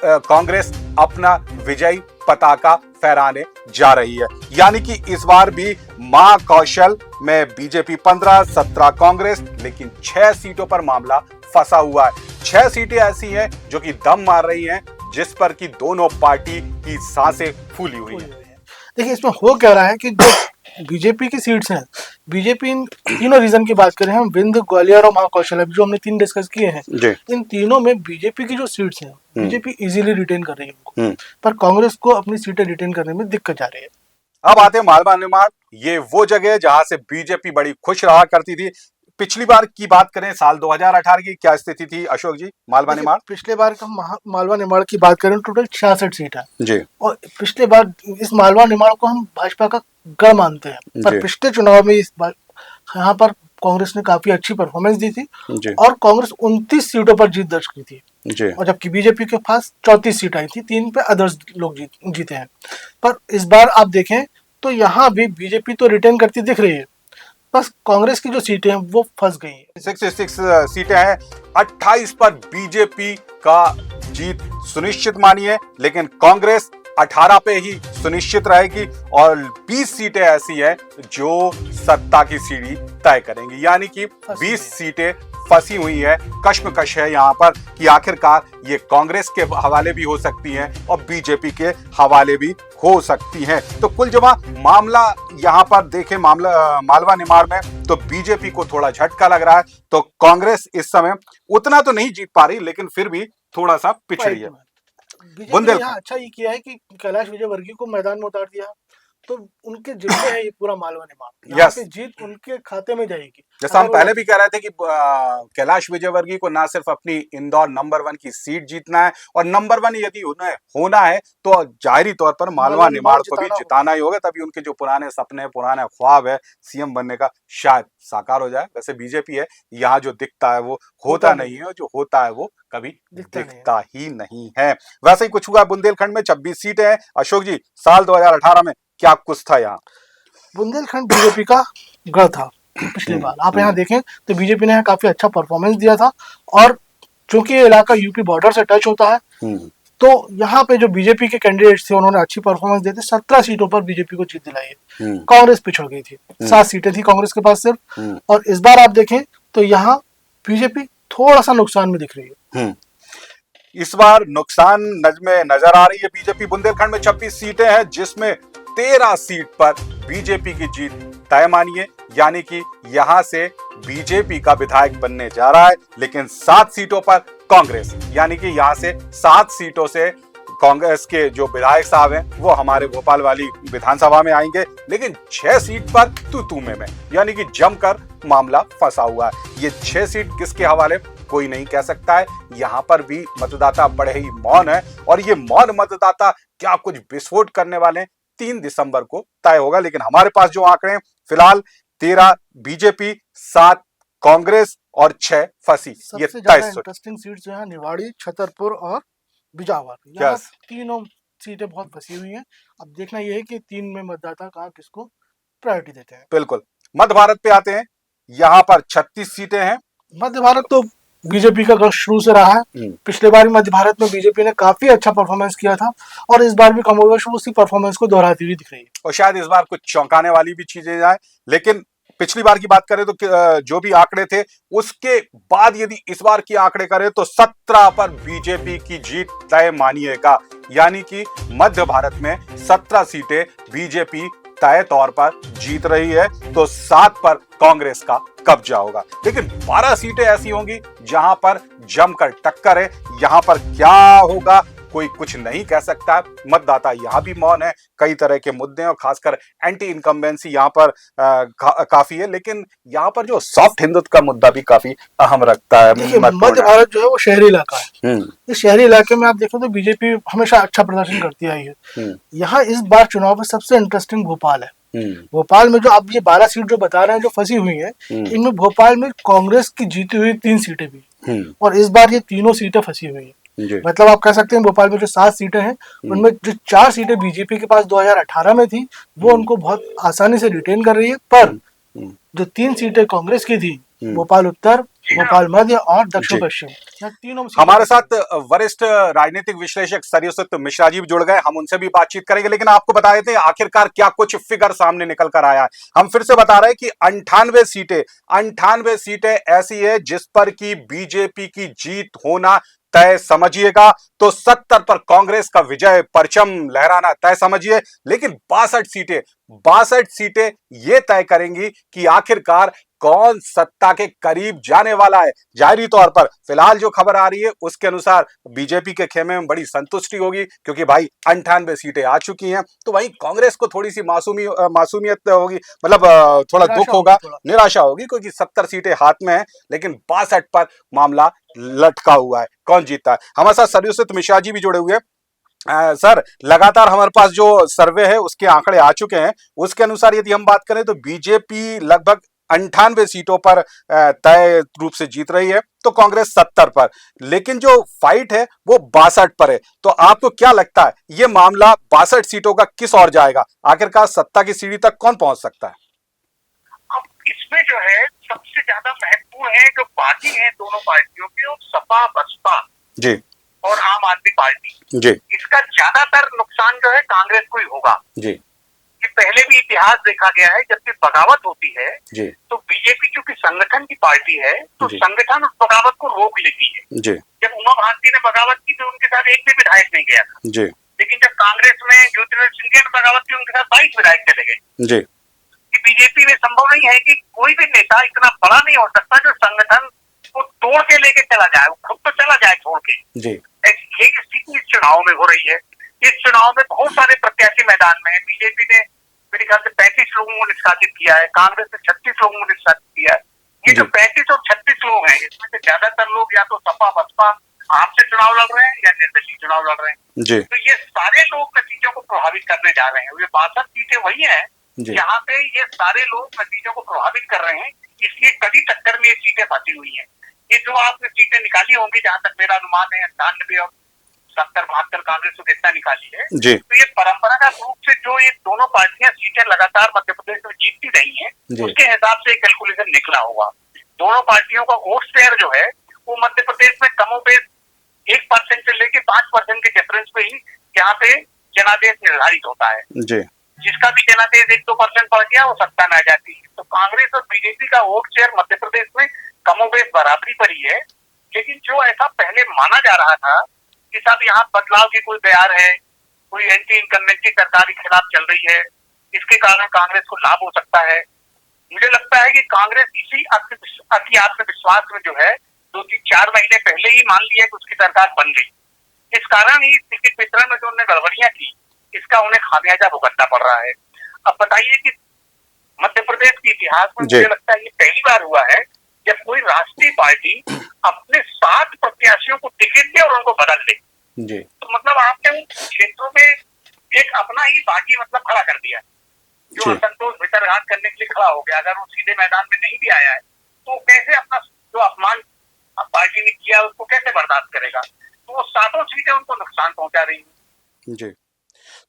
कांग्रेस अपना विजयी पताका फहराने जा रही है। यानी कि इस बार भी महाकौशल में बीजेपी 15, 17 कांग्रेस, लेकिन 6 सीटों पर मामला फंसा हुआ है। 6 सीटें ऐसी हैं जो कि दम मार रही हैं, जिस पर कि दोनों पार्टी की सांसें फूली हुई हैं। देखिए इसमें हो क्या रहा है कि जो बीजेपी की सीट्स हैं, बीजेपी इन तीनों रीजन की बात करें हम, विंध्य, ग्वालियर और महाकौशल, जो हमने 3 डिस्कस किए हैं, इन तीनों में बीजेपी की जो सीट्स हैं बीजेपी इजीली रिटेन कर रही है उनको, पर कांग्रेस को अपनी सीटें रिटेन करने में दिक्कत आ रही है। अब आते हैं मालवा निमाड़। ये वो जगह है जहां से बीजेपी बड़ी खुश रहा करती थी। पिछली बार की बात करें साल 2018 की, क्या स्थिति थी अशोक जी मालवा देखिए, निमाड़? पिछले बार का मालवा निमाड़ की बात करें टोटल 66 सीट है। जी और पिछले बार इस मालवा निमाड़ को हम भाजपा का गढ़ मानते हैं, पर जी पिछले चुनाव में इस बार यहाँ पर कांग्रेस ने काफी अच्छी परफॉर्मेंस दी थी जी और कांग्रेस 29 सीटों पर जीत दर्ज की थी। जी और जबकि बीजेपी के पास 34 सीट आई थी, 3 पे अदर्स लोग जीते हैं। पर इस बार आप देखें तो यहाँ भी बीजेपी तो रिटेन करती दिख रही है, बस कांग्रेस की जो सीटें हैं वो फंस गई हैं। 66 सीटें हैं, 28 पर बीजेपी का जीत सुनिश्चित मानी है, लेकिन कांग्रेस 18 पे ही सुनिश्चित रहेगी और 20 सीटें ऐसी हैं जो सत्ता की सीढ़ी तय करेंगी। यानी कि 20 सीटें फंसी हुई है, कश्मकश है यहाँ पर कि आखिरकार ये कांग्रेस के हवाले भी हो सकती हैं और बीजेपी के हवाले भी हो सकती हैं। तो कुल जमा मामला यहाँ पर देखें मालवा निमाड़ में, तो बीजेपी को थोड़ा झटका लग रहा है। तो कांग्रेस इस समय उतना तो नहीं जीत पा रही, लेकिन फिर भी थोड़ा सा पिछड़ी है। बीजेपी ने यहाँ अच्छा ये किया है कि कैलाश विजयवर्गीय को मैदान में उतार दिया, तो उनके जिम्मे है ये पूरा मालवा निमाड़। यहाँ पे जीत उनके खाते में जाएगी। जैसा हम पहले भी कह रहे थे कि कैलाश विजयवर्गीय को ना सिर्फ अपनी इंदौर नंबर 1 की सीट जीतना है, और नंबर 1 यदि उन्हें होना है तो जाहिरी तौर पर मालवा निमाड़ को भी जिताना ही होगा, तभी उनके जो पुराने सपने, पुराने ख्वाब है सीएम बनने का, शायद साकार हो जाए। वैसे बीजेपी है, यहाँ जो दिखता है वो होता नहीं है, जो होता है वो कभी दिखता ही नहीं है। वैसे ही कुछ हुआ बुंदेलखंड में, 26 सीटें हैं। अशोक जी, साल 2018 में क्या कुछ था यहाँ? बुंदेलखंड बीजेपी का गढ़ था पिछली बार। आप यहाँ देखें तो बीजेपी ने काफी अच्छा परफॉर्मेंस दिया था, और चूंकि ये इलाका यूपी बॉर्डर से टच होता है, तो यहाँ पे जो बीजेपी के कैंडिडेट्स थे उन्होंने अच्छी परफॉर्मेंस दी थी। 17 सीटों पर बीजेपी को जीत दिलाई है। कांग्रेस पिछड़ गई थी, 7 सीटें थी कांग्रेस के पास सिर्फ। और इस बार आप देखें तो यहाँ बीजेपी थोड़ा सा नुकसान में दिख रही है। इस बार नुकसान में नजर आ रही है बीजेपी। बुंदेलखंड में 26 सीटें हैं, जिसमें 13 सीट पर बीजेपी की जीत तय मानिए। यानी कि यहां से बीजेपी का विधायक बनने जा रहा है, लेकिन 7 सीटों पर कांग्रेस, यानी कि यहां से 7 सीटों से कांग्रेस के जो विधायक साहब हैं वो हमारे भोपाल वाली विधानसभा में आएंगे, लेकिन 6 सीट पर तू में, यानी कि जमकर मामला फंसा हुआ है। ये 6 सीट किसके हवाले कोई नहीं कह सकता है। यहाँ पर भी मतदाता बड़े ही मौन है, और ये मौन मतदाता क्या कुछ विस्फोट करने वाले 3 दिसंबर को तय होगा। लेकिन हमारे पास जो आंकड़े हैं फिलहाल 13 बीजेपी, 7 कांग्रेस और 6 फंसी। ये इंटरेस्टिंग सीट जो है निवाड़ी, छतरपुर और बिजावर, यहाँ तीनों सीटें बहुत फंसी हुई हैं। अब देखना यह है कि 3 में मतदाता कहाँ किसको प्रायोरिटी देते हैं। बिल्कुल। मध्य भारत पे आते हैं, यहाँ पर 36 सीटें हैं। मध्य भारत तो बीजेपी का गढ़ शुरू से रहा है। पिछले बार मध्य भारत में बीजेपी ने काफी अच्छा परफॉर्मेंस किया था, और इस बार भी कमोबेश उसी परफॉर्मेंस को दोहराती हुई दिख रही है। और शायद इस बार कुछ चौंकाने वाली भी चीजें जाए। लेकिन पिछली बार की बात करें तो जो भी आंकड़े थे उसके बाद यदि इस बार की आंकड़े करें तो 17 पर बीजेपी की जीत तय मानिएगा। यानी कि मध्य भारत में 17 सीटें बीजेपी तय तौर पर जीत रही है, तो 7 पर कांग्रेस का कब्जा होगा। लेकिन 12 सीटें ऐसी होंगी जहां पर जमकर टक्कर है। यहां पर क्या होगा कोई कुछ नहीं कह सकता है। मतदाता यहाँ भी मौन है। कई तरह के मुद्दे और खासकर एंटी इनकम्बेंसी यहाँ पर काफी है, लेकिन यहाँ पर जो सॉफ्ट हिंदुत्व का मुद्दा भी काफी अहम रखता है। मध्य भारत जो है वो शहरी इलाका है। इस शहरी इलाके में आप देखो तो बीजेपी हमेशा अच्छा प्रदर्शन करती आई है। यहाँ इस बार चुनाव में सबसे इंटरेस्टिंग भोपाल है। भोपाल में जो आप ये 12 सीट जो बता रहे हैं जो फंसी हुई है, इनमें भोपाल में कांग्रेस की जीती हुई 3 सीटें भी, और इस बार ये तीनों सीटें फंसी हुई है। मतलब आप कह सकते हैं भोपाल में जो 7 सीटें हैं उनमें जो 4 सीटें बीजेपी के पास 2018 में थी वो उनको बहुत आसानी से रिटेन कर रही है, पर जो 3 सीटें कांग्रेस की थी, भोपाल उत्तर, भोपाल मध्य और दक्षिण पश्चिम, तीनों हमारे साथ वरिष्ठ राजनीतिक विश्लेषक सरयुक्त मिश्रा जी जुड़ गए। हम उनसे भी बातचीत करेंगे, लेकिन आपको बता देते हैं आखिरकार क्या कुछ फिगर सामने निकल कर आया है। हम फिर से बता रहे हैं कि 98 सीटें ऐसी है जिस पर की बीजेपी की जीत होना तय समझिएगा, तो 70 पर कांग्रेस का विजय परचम लहराना तय समझिए। लेकिन 62 सीटें ये तय करेंगी कि आखिरकार कौन सत्ता के करीब जाने वाला है। जाहिर तौर पर फिलहाल जो खबर आ रही है उसके अनुसार बीजेपी के खेमे में बड़ी संतुष्टि होगी, क्योंकि भाई 98 सीटें आ चुकी हैं। तो वहीं कांग्रेस को थोड़ी सी मासूमियत होगी, मतलब थोड़ा दुख निराशा होगा, होगी थोड़ा। निराशा होगी, क्योंकि 70 सीटें हाथ में है, लेकिन 62 पर मामला लटका हुआ है। कौन जीतता है? हमारे साथ सरयुसित मिश्रा जी भी जुड़े हुए हैं। सर, लगातार हमारे पास जो सर्वे है उसके आंकड़े आ चुके हैं, उसके अनुसार यदि हम बात करें तो बीजेपी लगभग 98 सीटों पर तय रूप से जीत रही है, तो कांग्रेस 70 पर। लेकिन जो फाइट है वो 62 पर है। तो आपको क्या लगता है ये मामला 62 सीटों का किस ओर जाएगा? आखिरकार सत्ता की सीढ़ी तक कौन पहुंच सकता है? अब इसमें जो है सबसे ज्यादा महत्वपूर्ण है जो पार्टी है दोनों पार्टियों की, वो सपा बसपा जी और आम आदमी पार्टी। जी इसका ज्यादातर नुकसान जो है कांग्रेस को ही होगा। जी ये पहले भी इतिहास देखा गया है, जब भी बगावत होती है जी तो बीजेपी चूंकि संगठन की पार्टी है तो जी। संगठन उस बगावत को रोक लेती है। जी जब उमा भारती ने बगावत की तो उनके साथ एक भी विधायक नहीं गया था, जी लेकिन जब कांग्रेस में ज्योतिरादित्य सिंधिया ने बगावत की उनके साथ 22 विधायक चले गए। जी कि बीजेपी में संभव नहीं है कि कोई भी नेता इतना बड़ा नहीं हो सकता जो संगठन को तोड़ के लेके चला जाए, वो खुद तो चला जाए छोड़ के। जी यही स्थिति इस चुनाव में हो रही है। इस चुनाव में बहुत सारे प्रत्याशी मैदान में है। बीजेपी ने मेरे ख्याल से 35 लोगों को निष्कासित किया है, कांग्रेस ने 36 लोगों को निष्कासित किया है। ये जो 35 और 36 लोग हैं, इसमें से ज्यादातर लोग या तो सपा बसपा आपसे चुनाव लड़ रहे हैं या निर्दलीय चुनाव लड़ रहे हैं। जी तो ये सारे लोग नतीजों को प्रभावित करने जा रहे हैं। ये 62 सीटें वही है जी जहाँ पे ये सारे लोग नतीजों को प्रभावित कर रहे हैं। इसलिए कड़ी टक्कर में ये सीटें फंसी हुई हैं। ये जो आपने सीटें निकाली होंगी, जहां तक मेरा अनुमान है 98 और 70-72 कांग्रेस को कितना निकाली है, जी तो ये परंपरागत रूप से जो ये दोनों पार्टियां सीटें लगातार मध्य प्रदेश में जीतती रही हैं, जी। उसके हिसाब से कैलकुलेशन निकला होगा। दोनों पार्टियों का वोट शेयर जो है वो मध्य प्रदेश में कमोबेश 1% से लेके 5% के डिफरेंस पे ही यहाँ पे जनादेश निर्धारित होता है। जी जिसका भी जनादेश 1-2% बढ़ गया वो सत्ता में आ जाती है। तो कांग्रेस और बीजेपी का वोट शेयर मध्य प्रदेश में कमोबेश बराबरी पर ही है। लेकिन जो ऐसा पहले माना जा रहा था कि साहब यहाँ बदलाव की कोई तैयार है, कोई एंटी इनकम्बेंसी सरकार के खिलाफ चल रही है, इसके कारण कांग्रेस को लाभ हो सकता है। मुझे लगता है कि कांग्रेस इसी अति आत्मविश्वास में जो है 2-3-4 महीने पहले ही मान लिया कि उसकी सरकार बन गई। इस कारण ही टिकट वितरण में जो उन्होंने गड़बड़ियां की, इसका उन्हें खामियाजा भुगतना पड़ रहा है। अब बताइए कि मध्य प्रदेश के इतिहास में मुझे लगता है ये पहली बार हुआ है जब कोई राष्ट्रीय पार्टी अपने 7 प्रत्याशियों को टिकट दे और उनको बदल दे। जी तो मतलब आपने उन क्षेत्रों में एक अपना ही बागी मतलब खड़ा कर दिया, जो असंतोष भितरघात करने के लिए खड़ा हो गया। अगर वो सीधे मैदान में नहीं भी आया है तो कैसे अपना जो अपमान पार्टी ने किया उसको कैसे बर्दाश्त करेगा। तो वो 7 सीटें उनको नुकसान पहुंचा रही है। जी।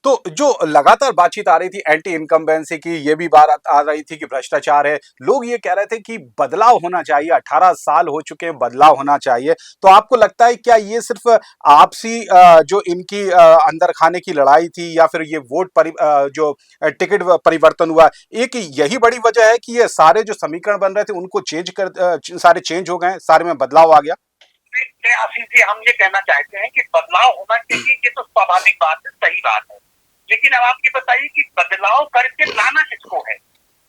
तो जो लगातार बातचीत आ रही थी एंटी इनकम्बेंसी की, ये भी बात आ रही थी कि भ्रष्टाचार है। लोग ये कह रहे थे कि बदलाव होना चाहिए, 18 साल हो चुके हैं, बदलाव होना चाहिए। तो आपको लगता है क्या ये सिर्फ आपसी जो इनकी अंदर खाने की लड़ाई थी, या फिर ये जो टिकट परिवर्तन हुआ, एक यही बड़ी वजह है कि ये सारे जो समीकरण बन रहे थे उनको सारे चेंज हो गए, सारे में बदलाव आ गया? से हम ये कहना चाहते हैं कि बदलाव होना चाहिए, ये तो स्वाभाविक बात है, सही बात है। लेकिन अब आप ये बताइए कि बदलाव करके लाना किसको है?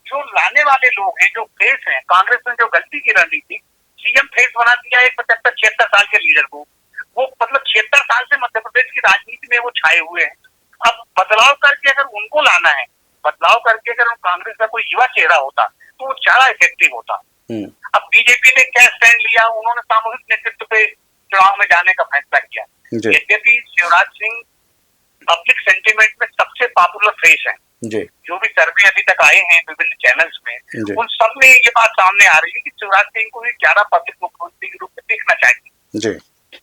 जो लाने वाले लोग हैं, जो फेस हैं, कांग्रेस ने जो गलती की रणनीति, सीएम फेस बना दिया एक 75-76 साल के लीडर को। वो मतलब 76 साल से मध्य प्रदेश की राजनीति में वो छाए हुए हैं। अब बदलाव करके अगर उनको लाना है, बदलाव करके अगर कांग्रेस का कोई युवा चेहरा होता तो वो ज्यादा इफेक्टिव होता। अब बीजेपी ने क्या स्टैंड लिया? उन्होंने सामूहिक नेतृत्व पे चुनाव में जाने का फैसला किया। यद्यपि शिवराज सिंह पब्लिक सेंटिमेंट में सबसे पॉपुलर फेस है, जो भी सर्वे अभी तक आए हैं विभिन्न चैनल्स में, उन सब में ये बात सामने आ रही है कि शिवराज सिंह को ही ज्यादा पब्लिक मुख्यमंत्री के रूप में देखना चाहिए।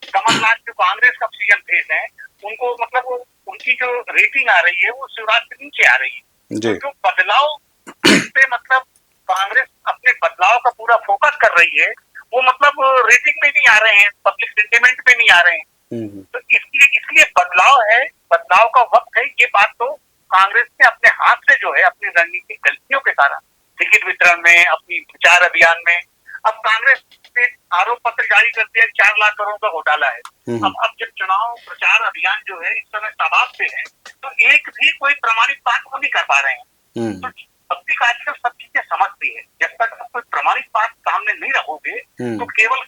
कमलनाथ जो कांग्रेस का सीएम फेस है, उनको मतलब वो उनकी जो रेटिंग आ रही है वो शिवराज से नीचे आ रही है। तो जो बदलाव पे मतलब कांग्रेस अपने बदलाव का पूरा फोकस कर रही है, वो मतलब रेटिंग में नहीं आ रहे हैं, पब्लिक सेंटिमेंट में नहीं आ रहे हैं। तो इसलिए बदलाव है, बदलाव का वक्त है। ये बात तो कांग्रेस ने अपने हाथ से जो है अपनी रणनीतिक गलतियों के कारण टिकट वितरण में, अपनी प्रचार अभियान में, अब कांग्रेस ने आरोप पत्र जारी कर दिया 4 लाख करोड़ का घोटाला है। अब जब चुनाव प्रचार अभियान जो है इस समय शबाब पे है, तो एक भी कोई प्रमाणित बात को नहीं कर पा रहे हैं। तो पब्लिक आजकल सब चीजें समझती है, जब तक आप कोई प्रमाणित बात सामने नहीं रखोगे तो केवल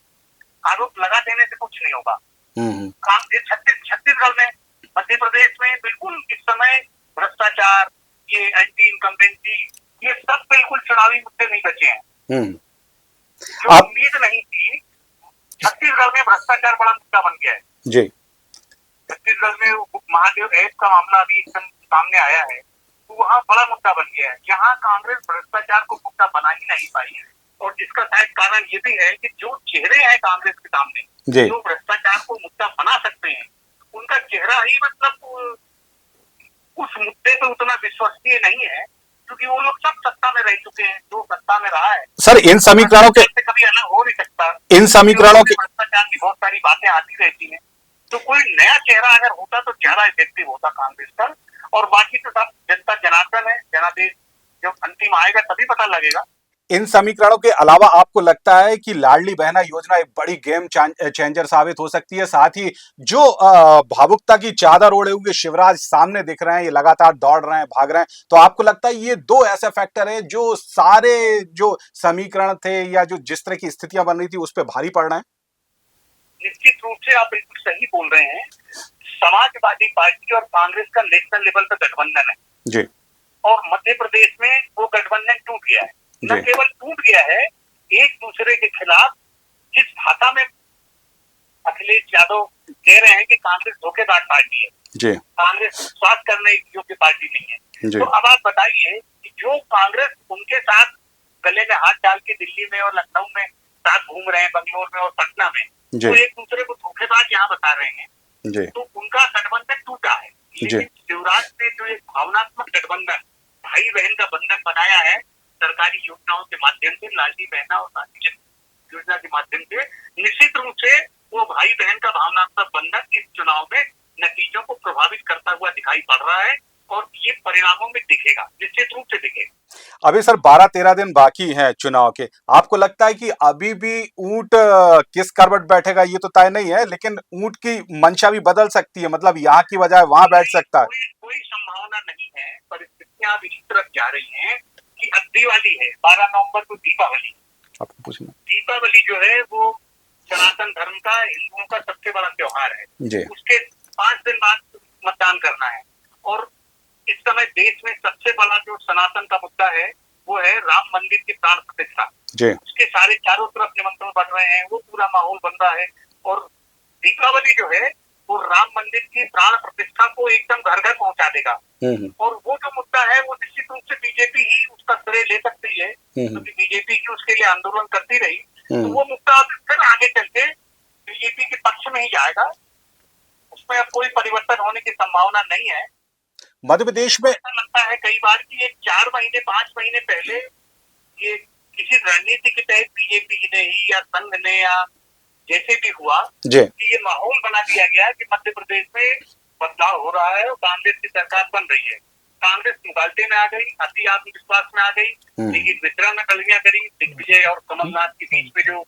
आरोप लगा देने से कुछ नहीं होगा। छत्तीसगढ़ में, मध्य प्रदेश में बिल्कुल इस समय भ्रष्टाचार, ये एंटी इनकम्बेंसी, ये सब बिल्कुल चुनावी मुद्दे नहीं बचे हैं। जो उम्मीद नहीं थी, छत्तीसगढ़ में भ्रष्टाचार बड़ा मुद्दा बन गया है जी। छत्तीसगढ़ में महादेव ऐप का मामला अभी सामने आया है, तो वहाँ बड़ा मुद्दा बन गया है। यहाँ कांग्रेस भ्रष्टाचार को मुद्दा बना ही नहीं पाई है, और जिसका शायद कारण ये भी है कि जो चेहरे हैं कांग्रेस के सामने, जो भ्रष्टाचार को मुद्दा बना सकते हैं, उनका चेहरा ही मतलब उस मुद्दे पे उतना विश्वसनीय नहीं है, क्योंकि वो लोग सब सत्ता में रह चुके हैं। जो सत्ता में रहा है सर, इन समीकरणों के कभी अलग हो नहीं सकता। इन समीकरणों के भ्रष्टाचार की बहुत सारी बातें आती रहती हैं, तो कोई नया चेहरा अगर होता तो ज्यादा इफेक्टिव होता कांग्रेस का। और बाकी तो सब जनता जनार्दन है, जनादेश जब अंतिम आएगा तभी पता लगेगा। इन समीकरणों के अलावा आपको लगता है कि लाडली बहना योजना एक बड़ी गेम चेंजर साबित हो सकती है? साथ ही जो भावुकता की चादर ओढ़े हुए शिवराज सामने दिख रहे हैं, ये लगातार दौड़ रहे हैं, भाग रहे हैं, तो आपको लगता है ये दो ऐसे फैक्टर है जो सारे जो समीकरण थे या जो जिस तरह की स्थितियां बन रही थी उस पर भारी पड़ रहे हैं? निश्चित रूप से आप बिल्कुल सही बोल रहे हैं। समाजवादी पार्टी और कांग्रेस का नेशनल लेवल पर गठबंधन है जी, और मध्य प्रदेश में वो गठबंधन टूट गया है। न केवल टूट गया है, एक दूसरे के खिलाफ जिस भाषा में अखिलेश यादव कह रहे हैं कि कांग्रेस धोखेबाज पार्टी है जी, कांग्रेस विश्वास करने योग्य पार्टी नहीं है, तो अब आप बताइए कि जो कांग्रेस उनके साथ गले में हाथ डाल के दिल्ली में और लखनऊ में साथ घूम रहे हैं, बंगलोर में और पटना में, तो एक दूसरे को धोखेबाज यहाँ बता रहे हैं, तो उनका गठबंधन टूटा है। लेकिन शिवराज ने जो एक भावनात्मक गठबंधन, भाई बहन का बंधन बनाया है सरकारी योजनाओं के माध्यम से, लाडली बहना और लाडली योजना के माध्यम से, निश्चित रूप से वो भाई बहन का भावनात्मक बंधन इस चुनाव में नतीजों को प्रभावित करता हुआ दिखाई पड़ रहा है, और ये परिणामों में दिखेगा, निश्चित रूप से दिखेगा। अभी सर 12-13 दिन बाकी हैं चुनाव के, आपको लगता है कि अभी भी ऊंट किस करवट बैठेगा ये तो तय नहीं है, लेकिन ऊंट की मंशा भी बदल सकती है, मतलब यहाँ की बजाय वहां बैठ सकता है? कोई संभावना नहीं है। परिस्थितियां अभी इस तरफ जा रही हैं कि अब दिवाली है, 12 नवंबर को दीपावली। आपको पूछना, दीपावली जो है वो सनातन धर्म का, हिंदुओं का सबसे बड़ा त्योहार है जी। उसके 5 दिन बाद मतदान करना है, और इस समय देश में सबसे बड़ा जो सनातन का मुद्दा है वो है राम मंदिर की प्राण प्रतिष्ठा। उसके सारे चारों तरफ निमंत्रण बढ़ रहे हैं, वो पूरा माहौल बन रहा है, और दीपावली जो है वो राम मंदिर की प्राण प्रतिष्ठा को एकदम घर घर पहुंचा देगा। और वो जो मुद्दा है वो निश्चित रूप से बीजेपी ही उसका श्रेय ले सकती है, क्योंकि बीजेपी ही उसके लिए आंदोलन करती रही, तो वो मुद्दा फिर आगे चलते बीजेपी के पक्ष में ही जाएगा, उसमें अब कोई परिवर्तन होने की संभावना नहीं है। मध्य प्रदेश में ऐसा लगता है कई बार कि ये 4 महीने 5 महीने पहले ये किसी रणनीति के तहत बीजेपी ने ही या संघ ने या जैसे भी हुआ कि ये माहौल बना दिया गया कि मध्य प्रदेश में बदलाव हो रहा है और कांग्रेस की सरकार बन रही है। कांग्रेस मुगालते में आ गई, अति आत्मविश्वास में आ गई, लेकिन विद्रा में कलमियां करी। दिग्विजय और कमलनाथ के बीच में जो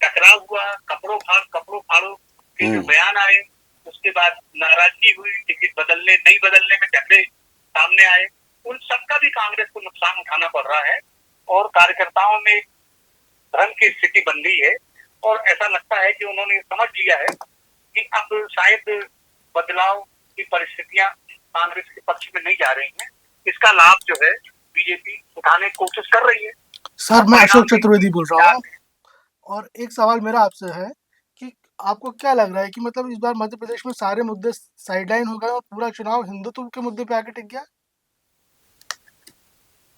टकराव हुआ, कपड़ों फाड़ो के जो बयान आए, उसके बाद नाराजगी हुई, टिकट बदलने नहीं बदलने में झगड़े सामने आए, उन सबका भी कांग्रेस को नुकसान उठाना पड़ रहा है, और कार्यकर्ताओं में भ्रम की स्थिति बन गई है, और ऐसा लगता है कि उन्होंने समझ लिया है कि अब शायद बदलाव की परिस्थितियां कांग्रेस के पक्ष में नहीं जा रही हैं। इसका लाभ जो है बीजेपी उठाने की कोशिश कर रही है। सर, मैं अशोक चतुर्वेदी बोल रहा हूँ, और एक सवाल मेरा आपसे है कि आपको क्या लग रहा है कि मतलब इस बार मध्य प्रदेश में सारे मुद्दे साइडलाइन हो गए और पूरा चुनाव हिंदुत्व के मुद्दे पे आके टिक गया?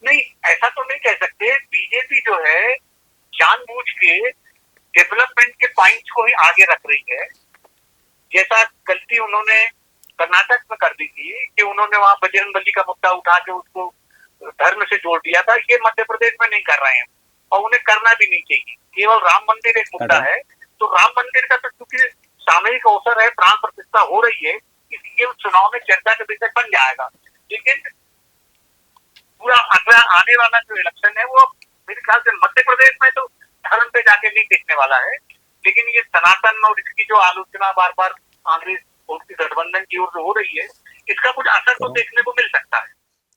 नहीं, ऐसा तो नहीं कह सकते। बीजेपी जो है जानबूझ के डेवलपमेंट के पॉइंट्स को ही आगे रख रही है। जैसा गलती उन्होंने कर्नाटक में कर दी थी कि उन्होंने वहां बजरंगबली का मुद्दा उठा के उसको धर्म से जोड़ दिया था, ये मध्य प्रदेश में नहीं कर रहे हैं, और उन्हें करना भी नहीं चाहिए। केवल राम मंदिर एक मुद्दा है, तो राम मंदिर का तो क्योंकि सामूहिक अवसर है, प्राण प्रतिष्ठा हो रही है, इसलिए चुनाव में चर्चा का विषय बन जाएगा। लेकिन पूरा अगला आने वाला जो इलेक्शन है वो मेरे ख्याल से मध्य प्रदेश में तो धर्म पे जाके नहीं टिकने वाला। वाला है, लेकिन ये सनातन और इसकी जो आलोचना बार बार कांग्रेस और उसकी गठबंधन की ओर से हो रही है, इसका कुछ असर तो देखने को मिल सकता है।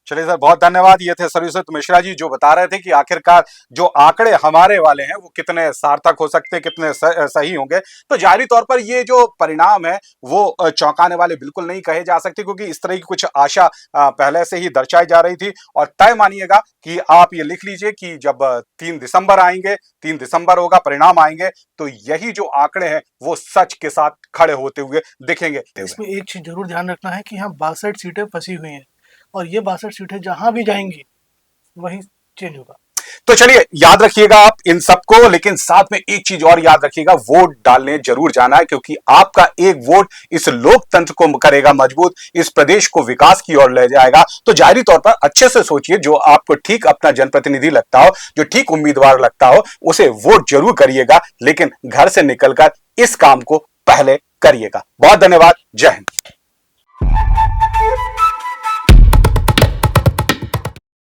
चलिए सर, बहुत धन्यवाद। ये थे सर्वज्योत मिश्रा जी, जो बता रहे थे कि आखिरकार जो आंकड़े हमारे वाले हैं वो कितने सार्थक हो सकते हैं, कितने सही होंगे। तो जाहिर तौर पर ये जो परिणाम है वो चौंकाने वाले बिल्कुल नहीं कहे जा सकते, क्योंकि इस तरह की कुछ आशा पहले से ही दर्शाई जा रही थी। और तय मानिएगा कि आप ये लिख लीजिए कि जब 3 दिसंबर आएंगे, 3 दिसंबर होगा, परिणाम आएंगे, तो यही जो आंकड़े हैं वो सच के साथ खड़े होते हुए दिखेंगे। इसमें एक चीज जरूर ध्यान रखना है कि यहाँ 62 सीटें फंसी हुई हैं, और ये 62 सीटें जहां भी जाएंगी वही चेंज होगा। तो चलिए, याद रखिएगा आप इन सबको, लेकिन साथ में एक चीज और याद रखिएगा, वोट डालने जरूर जाना है, क्योंकि आपका एक वोट इस लोकतंत्र को करेगा मजबूत, इस प्रदेश को विकास की ओर ले जाएगा। तो जाहिर तौर पर अच्छे से सोचिए, जो आपको ठीक अपना जनप्रतिनिधि लगता हो, जो ठीक उम्मीदवार लगता हो, उसे वोट जरूर करिएगा, लेकिन घर से निकलकर इस काम को पहले करिएगा। बहुत धन्यवाद। जय हिंद।